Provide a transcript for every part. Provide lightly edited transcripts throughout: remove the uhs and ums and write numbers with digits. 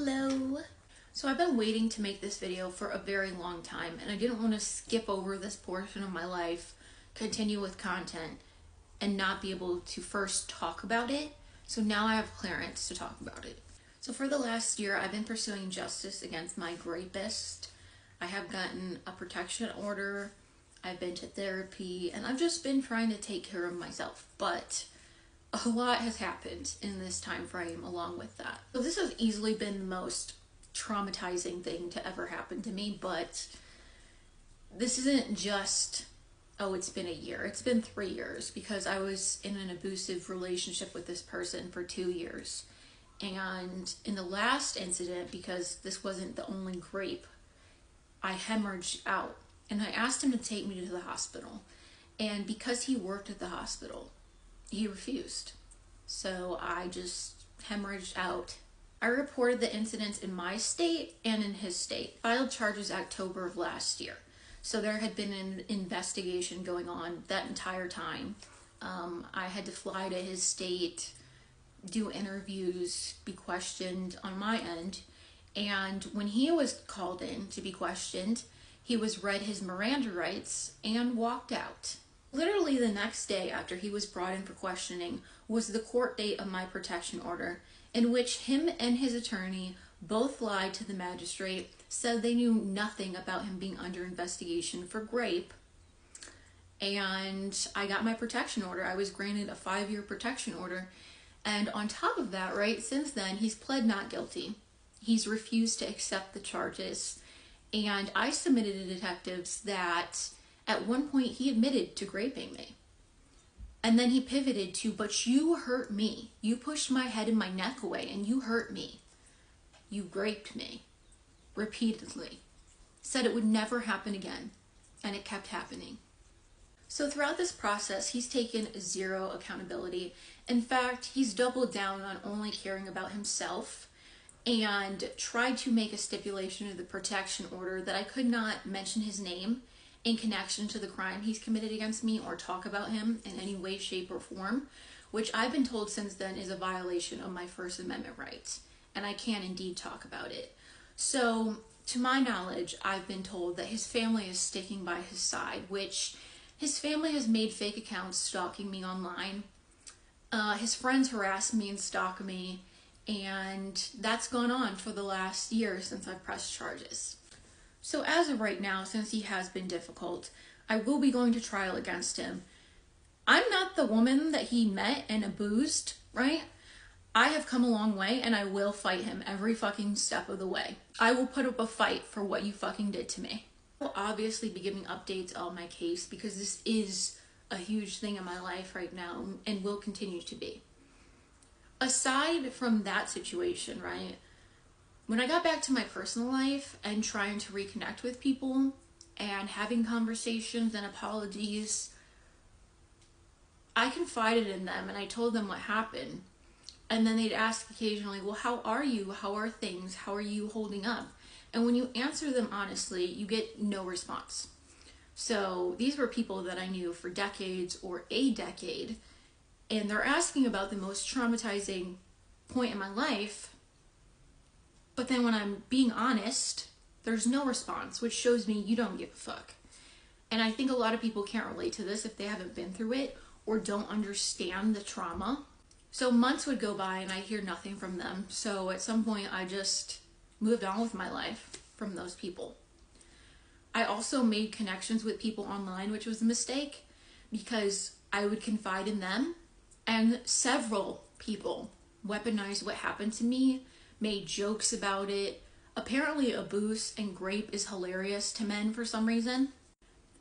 Hello. So I've been waiting to make this video for a very long time, and I didn't want to skip over this portion of my life, continue with content, and not be able to first talk about it. So now I have clearance to talk about it. So for the last year, I've been pursuing justice against my rapist. I have gotten a protection order, I've been to therapy, and I've just been trying to take care of myself. But a lot has happened in this time frame along with that. So this has easily been the most traumatizing thing to ever happen to me, but this isn't just, oh, it's been a year. It's been 3 years because I was in an abusive relationship with this person for 2 years. And in the last incident, because this wasn't the only rape, I hemorrhaged out and I asked him to take me to the hospital. And because he worked at the hospital, he refused. So I just hemorrhaged out. I reported the incidents in my state and in his state. Filed charges October of last year. So there had been an investigation going on that entire time. I had to fly to his state, do interviews, be questioned on my end. And when he was called in to be questioned, he was read his Miranda rights and walked out. Literally the next day after he was brought in for questioning was the court date of my protection order, in which him and his attorney both lied to the magistrate, said they knew nothing about him being under investigation for rape, and I got my protection order. I was granted a 5-year protection order, and on top of that, right, since then, he's pled not guilty. He's refused to accept the charges, and I submitted to detectives that at one point he admitted to raping me. And then he pivoted to, but you hurt me. You pushed my head and my neck away and you hurt me. You raped me. Repeatedly. Said it would never happen again. And it kept happening. So throughout this process, he's taken zero accountability. In fact, he's doubled down on only caring about himself and tried to make a stipulation of the protection order that I could not mention his name in connection to the crime he's committed against me or talk about him in any way, shape, or form, which I've been told since then is a violation of my First Amendment rights, and I can indeed talk about it. So, to my knowledge, I've been told that his family is sticking by his side, which his family has made fake accounts stalking me online. His friends harass me and stalk me, and that's gone on for the last year since I've pressed charges. So as of right now, since he has been difficult, I will be going to trial against him. I'm not the woman that he met and abused, right? I have come a long way and I will fight him every fucking step of the way. I will put up a fight for what you fucking did to me. I will obviously be giving updates on my case because this is a huge thing in my life right now and will continue to be. Aside from that situation, right? When I got back to my personal life and trying to reconnect with people and having conversations and apologies, I confided in them and I told them what happened. And then they'd ask occasionally, well, how are you? How are things? How are you holding up? And when you answer them honestly, you get no response. So these were people that I knew for decades or a decade, and they're asking about the most traumatizing point in my life. But then when I'm being honest, there's no response, which shows me you don't give a fuck. And I think a lot of people can't relate to this if they haven't been through it or don't understand the trauma. So months would go by and I'd hear nothing from them. So at some point I just moved on with my life from those people. I also made connections with people online, which was a mistake because I would confide in them, and several people weaponized what happened to me, made jokes about it. Apparently abuse and rape is hilarious to men for some reason.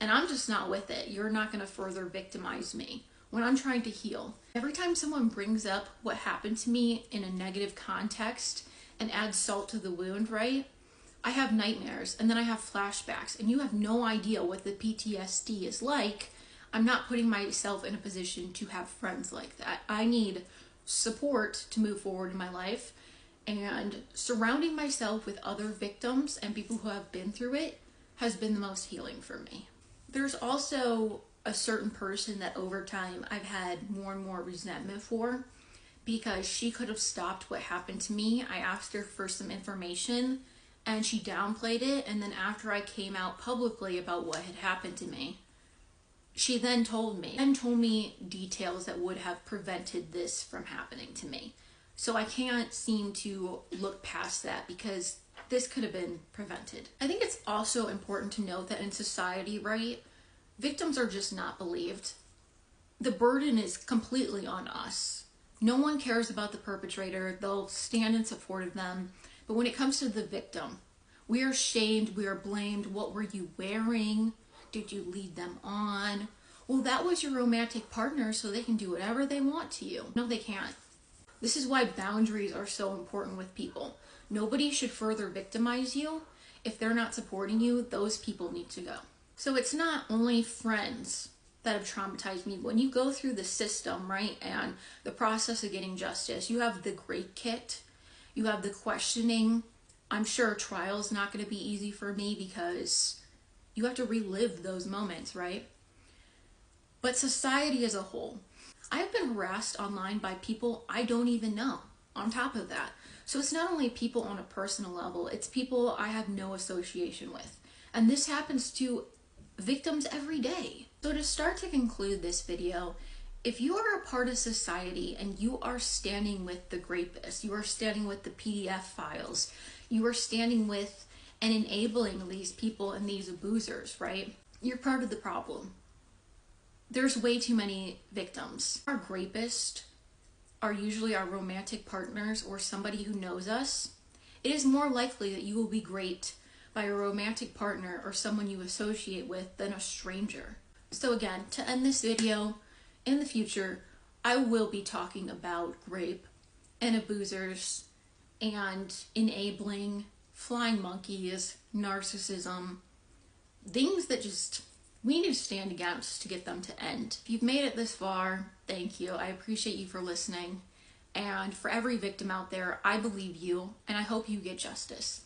And I'm just not with it. You're not going to further victimize me when I'm trying to heal. Every time someone brings up what happened to me in a negative context and adds salt to the wound, right? I have nightmares and then I have flashbacks, and you have no idea what the PTSD is like. I'm not putting myself in a position to have friends like that. I need support to move forward in my life. And surrounding myself with other victims and people who have been through it has been the most healing for me. There's also a certain person that over time I've had more and more resentment for because she could have stopped what happened to me. I asked her for some information and she downplayed it, and then after I came out publicly about what had happened to me, she then told me details that would have prevented this from happening to me. So I can't seem to look past that because this could have been prevented. I think it's also important to note that in society, right, victims are just not believed. The burden is completely on us. No one cares about the perpetrator. They'll stand in support of them. But when it comes to the victim, we are shamed, we are blamed. What were you wearing? Did you lead them on? Well, that was your romantic partner, so they can do whatever they want to you. No, they can't. This is why boundaries are so important with people. Nobody should further victimize you. If they're not supporting you, those people need to go. So it's not only friends that have traumatized me. When you go through the system, right, and the process of getting justice, you have the great kit, you have the questioning. I'm sure trial's not going to be easy for me because you have to relive those moments, right? But society as a whole, I've been harassed online by people I don't even know on top of that. So it's not only people on a personal level, it's people I have no association with. And this happens to victims every day. So to start to conclude this video, if you are a part of society and you are standing with the rapist, you are standing with the PDF files, you are standing with and enabling these people and these abusers, right? You're part of the problem. There's way too many victims. Our rapists are usually our romantic partners or somebody who knows us. It is more likely that you will be raped by a romantic partner or someone you associate with than a stranger. So again, to end this video, in the future, I will be talking about rape and abusers and enabling, flying monkeys, narcissism, things that just we need to stand against to get them to end. If you've made it this far, thank you. I appreciate you for listening. And for every victim out there, I believe you, and I hope you get justice.